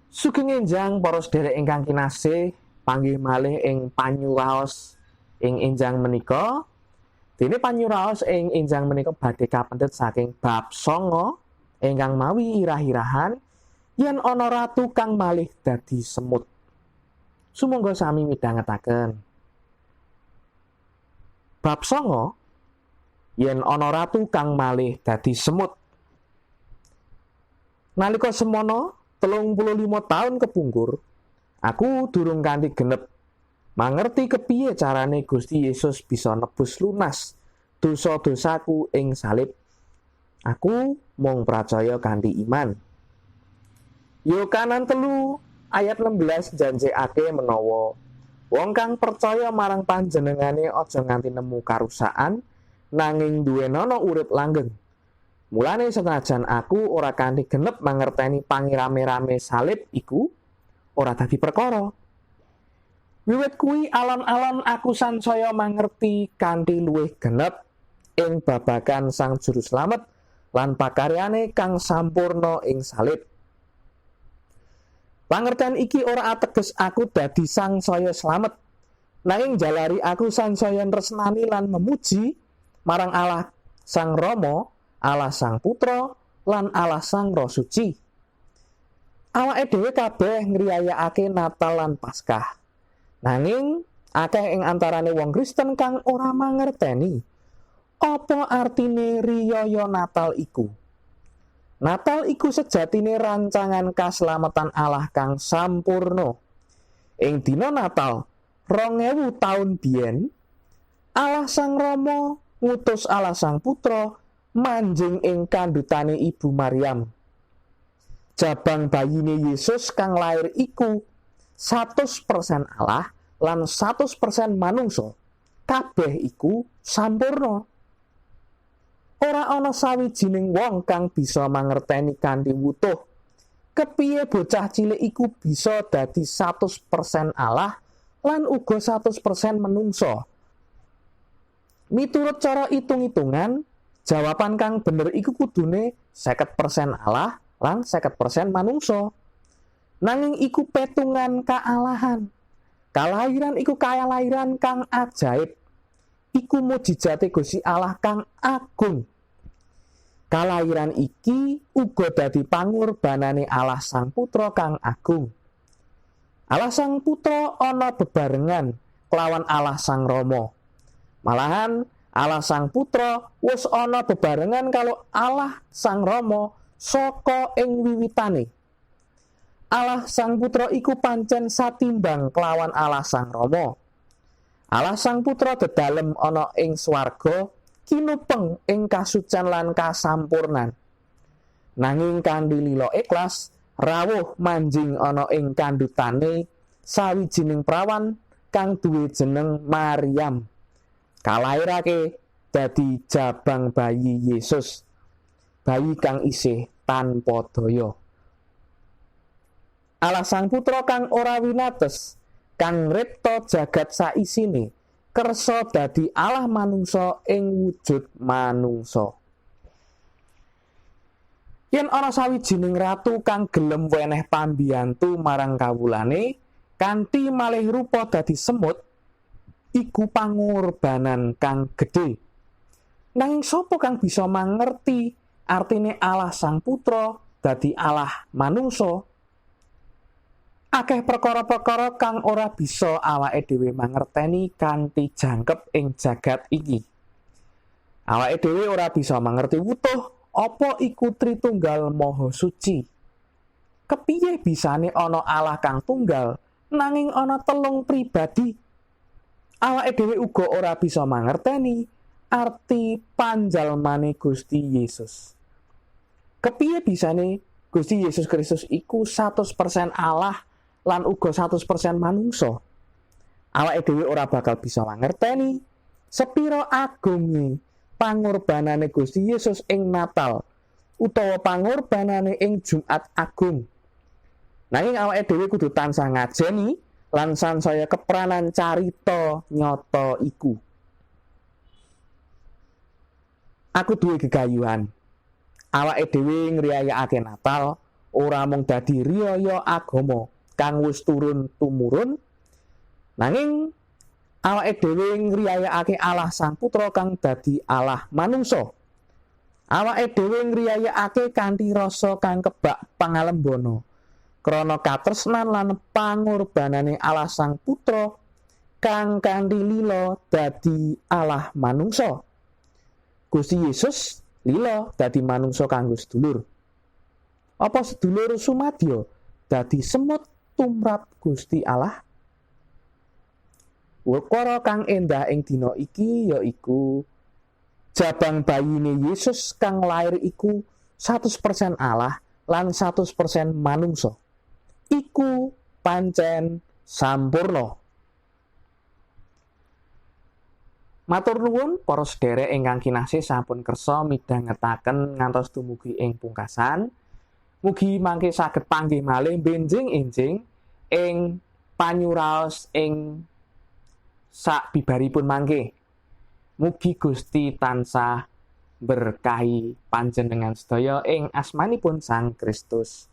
Sugeng enjang para sedherek ingkang kinasih, panggih malih ing panyuraos ing enjang menika. Dene panyuraos ing enjang menika badhe kapendhet saking bab 9 ingkang mawi irah-irahan yen ana ratu kang malih dadi semut. Sumangga sami midhangetaken. Bab 9 yen ana ratu kang malih dadi semut. Nalika semono 35 taun kepungkur, aku durung kanthi genep mangerti kepiye carane Gusti Yesus bisa nebus lunas dosa-dosaku ing salib. Aku mung pracaya kanthi iman. Yohanes 3 ayat 16 janjekake menawa wong kang percaya marang panjenengane aja nganti nemu karusaan nanging duwenono urip langgeng. Mulane senajan aku ora kanthi genep mangerteni pangirame-rame salib iku ora dadi perkara. Wiwit kuwi alon-alon aku sansaya mangerti kanthi luwih genep ing babagan Sang Juru Slamet lan pakaryane kang sampurna ing salib. Pangerten iki ora ateges aku dadi sangsaya slamet, nanging jalari aku sansaya tresnani lan memuji marang Allah Sang Rama, Allah Sang Putra lan Allah Sang Roh Suci. Awake dhewe kabeh ngriyayakake Natal lan Paskah. Nanging akeh ing antarane wong Kristen kang ora mangerteni apa artine riyaya Natal iku. Natal iku sejatine rancangan kaslametan Allah kang sampurna. Ing dina Natal 2000 taun biyen, Allah Sang Rama ngutus Allah Sang Putra manjing ing kandhutane Ibu Maryam. Jabang bayine Yesus kang lair iku 100% Allah lan 100% manungsa. Kabeh iku sampurna. Ora ana sawijining wong kang bisa mangerteni kanthi wutuh kepiye bocah cilik iku bisa dadi 100% Allah lan uga 100% manungsa. Miturut cara itung-itungan, jawaban kang bener iku kudune 50% Allah lan 50% manungsa. Nanging iku petungan kaalahan. Kalahiran iku kalahiran kang ajaib. Iku mujizate Gusti Allah kang agung. Kalahiran iki uga dadi pangorbanane Allah Sang Putra kang agung. Allah Sang Putra ana bebarengan kelawan Allah Sang Rama. Malahan Allah Sang Putra wis ana bebarengan karo Allah Sang Rama saka ing wiwitane. Allah Sang Putra iku pancen satimbang kelawan Allah Sang Rama. Allah Sang Putra dedalem ana ing swarga kinupeng ing kasucen lan kasampurnan. Nanging kanthi lila ikhlas rawuh manjing ana ing kandhutane sawijining prawan kang duwe jeneng Maryam. Kalairake dadi jabang bayi Yesus, bayi kang isih tanpa daya. Allah Sang Putra kang ora winates, kang ngripta jagat saisine, kersa dadi Allah manungsa ing wujud manungsa. Yen ana sawijining ratu kang gelem weneh pambiyantu marang kawulane kanthi malih rupa dadi semut, iku pangorbanan kang gedhe. Nanging sapa kang bisa mangerti artine Allah Sang Putra dadi Allah manungsa? Akeh perkara-perkara kang ora bisa awake dhewe mangerteni kanthi jangkep ing jagat iki. Awake dhewe ora bisa mangerti wutuh apa iku Tritunggal Maha Suci. Kepiye bisane ana Allah kang tunggal nanging ana telung pribadi? Awake dhewe uga ora bisa mangerteni arti panjalmane Gusti Yesus. Kepiye bisane Gusti Yesus Kristus iku 100% Allah lan uga 100% manungsa? Awake dhewe ora bakal bisa mangerteni sepira agunge pangorbanane Gusti Yesus ing Natal utawa pangorbanane ing Jumat Agung. Nanging awake dhewe kudu tansah ngajeni lan sansaya kepranan carita nyata iku. Aku duwe gegayuhan. Awake dhewe ngriyayakake Natal ora mung dadi riyaya agama kang wis turun tumurun, nanging awake dhewe ngriyayakake Allah Sang Putra kang dadi Allah manungsa. Awake dhewe ngriyayakake kanthi rasa kang kebak pangalembana krana katresnan lan pangorbanane Allah Sang Putra kang kanthi lila dadi Allah manungsa. Gusti Yesus lila dadi manungsa kanggo sedulur. Apa sedulur sumadya dadi semut tumrap Gusti Allah? Ukara kang endah ing dina iki yaiku jabang bayine Yesus kang lair iku 100% Allah lan 100% manungsa. Iku pancen sampurna. Matur nuwun para sedherek ingkang kinasih sampun kersa midhangetaken ngantos dumugi ing pungkasan. Mugi mangke saged panggih malih benjing-enjing ing panyuraos ing sabibaripun mangke. Mugi Gusti tansah berkahi panjenengan sedaya ing asmanipun Sang Kristus.